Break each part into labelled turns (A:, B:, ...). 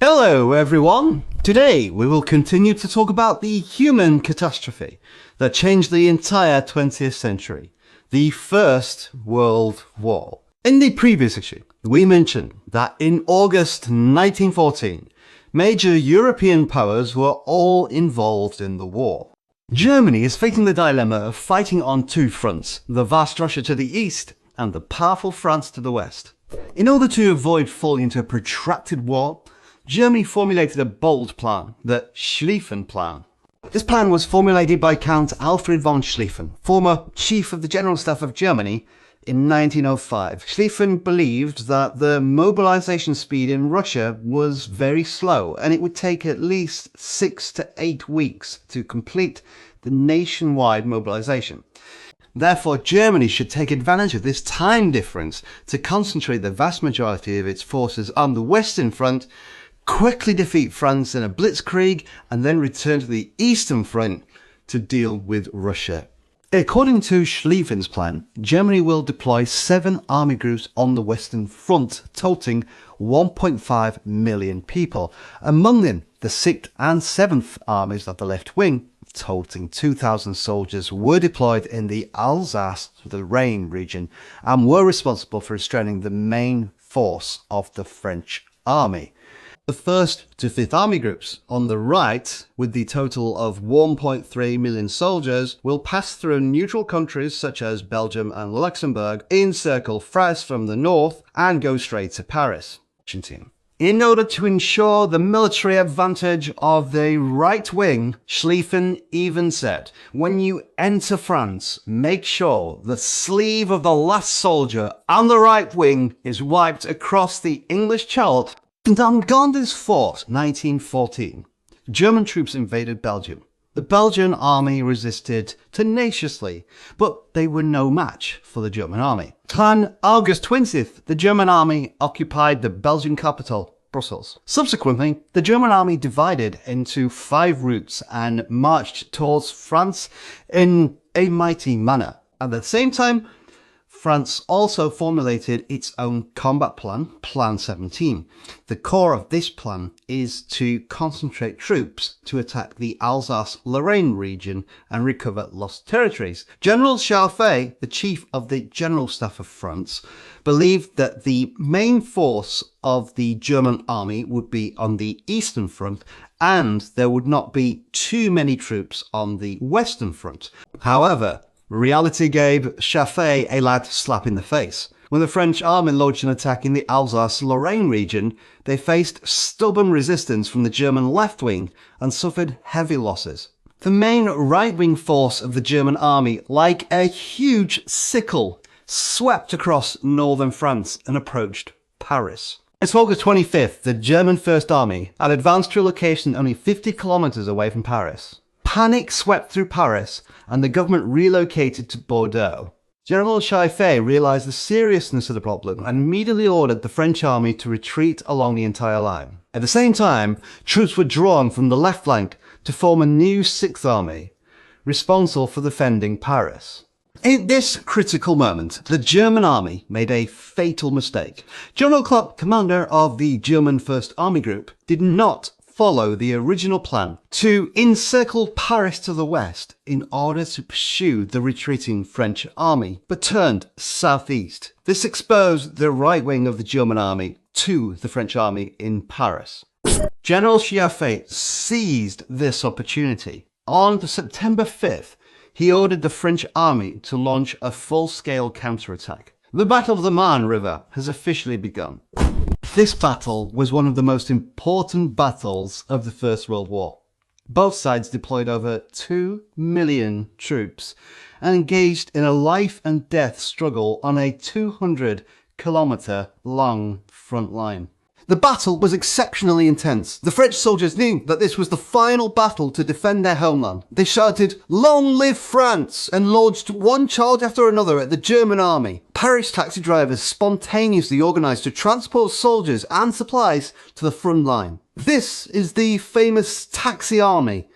A: Hello everyone! Today we will continue to talk about the human catastrophe that changed the entire 20th century, the First World War. In the previous issue, we mentioned that in August 1914, major European powers were all involved in the war. Germany is facing the dilemma of fighting on two fronts, the vast Russia to the east and the powerful France to the west. In order to avoid falling into a protracted war, Germany formulated a bold plan, the Schlieffen Plan. This plan was formulated by Count Alfred von Schlieffen, former Chief of the General Staff of Germany, in 1905. Schlieffen believed that the mobilization speed in Russia was very slow and it would take at least 6 to 8 weeks to complete the nationwide mobilization. Therefore, Germany should take advantage of this time difference to concentrate the vast majority of its forces on the Western Front, quickly defeat France in a blitzkrieg, and then return to the Eastern Front to deal with Russia. According to Schlieffen's plan, Germany will deploy 7 army groups on the Western Front, totaling 1.5 million people. Among them, the 6th and 7th armies of the left wing, totaling 2,000 soldiers, were deployed in the Alsace-Lorraine region and were responsible for restraining the main force of the French army. The 1st to 5th Army groups on the right, with the total of 1.3 million soldiers, will pass through neutral countries such as Belgium and Luxembourg, encircle France from the north, and go straight to Paris. In order to ensure the military advantage of the right wing, Schlieffen even said, "When you enter France, make sure the sleeve of the last soldier on the right wing is wiped across the English Channel." On Gonde's Fort, 1914, German troops invaded Belgium. The Belgian army resisted tenaciously, but they were no match for the German army. On August 20th, the German army occupied the Belgian capital, Brussels. Subsequently, the German army divided into 5 routes and marched towards France in a mighty manner. At the same time, France also formulated its own combat plan, Plan 17. The core of this plan is to concentrate troops to attack the Alsace-Lorraine region and recover lost territories. General Scharfe, the chief of the General Staff of France, believed that the main force of the German army would be on the Eastern Front and there would not be too many troops on the Western Front. However, reality gave Scharfe a loud slap in the face. When the French army launched an attack in the Alsace-Lorraine region, they faced stubborn resistance from the German left wing and suffered heavy losses. The main right-wing force of the German army, like a huge sickle, swept across northern France and approached Paris. It's August 25th, the German First Army had advanced to a location only 50 kilometers away from Paris. Panic swept through Paris and the government relocated to Bordeaux. General Scharfe realized the seriousness of the problem and immediately ordered the French army to retreat along the entire line. At the same time, troops were drawn from the left flank to form a new 6th Army, responsible for defending Paris. In this critical moment, the German army made a fatal mistake. General Klopp, commander of the German First Army Group, did not follow the original plan to encircle Paris to the west in order to pursue the retreating French army, but turned southeast. This exposed the right wing of the German army to the French army in Paris. General Scharfe seized this opportunity. On September 5th, he ordered the French army to launch a full-scale counterattack. The Battle of the Marne River has officially begun. This battle was one of the most important battles of the First World War. Both sides deployed over 2 million troops and engaged in a life and death struggle on a 200-kilometer long front line. The battle was exceptionally intense. The French soldiers knew that this was the final battle to defend their homeland. They shouted, "Long live France!" and launched one charge after another at the German army. Paris taxi drivers spontaneously organised to transport soldiers and supplies to the front line. This is the famous Taxi Army.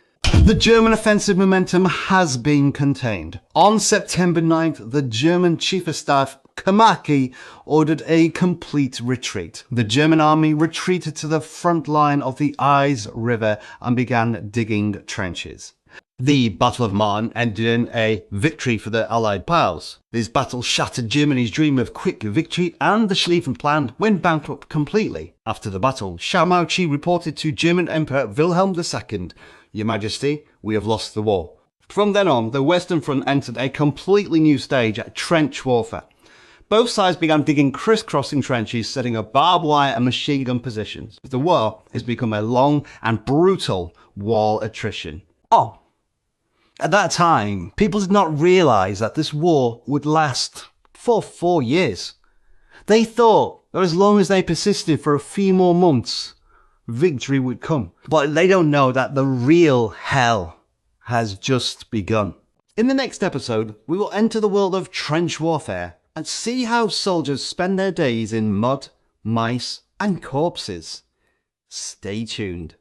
A: The German offensive momentum has been contained. On September 9th, the German Chief of Staff Kamaki ordered a complete retreat. The German army retreated to the front line of the Eis River and began digging trenches. The Battle of Marne ended in a victory for the Allied powers. This battle shattered Germany's dream of quick victory, and the Schlieffen Plan went bankrupt completely. After the battle, Xiaomao reported to German Emperor Wilhelm II, "Your Majesty, we have lost the war." From then on, the Western Front entered a completely new stage at trench warfare. Both sides began digging crisscrossing trenches, setting up barbed wire and machine gun positions. The war has become a long and brutal wall attrition. At that time, people did not realise that this war would last for 4 years. They thought that as long as they persisted for a few more months, victory would come. But they don't know that the real hell has just begun. In the next episode, we will enter the world of trench warfare and see how soldiers spend their days in mud, mice, and corpses. Stay tuned.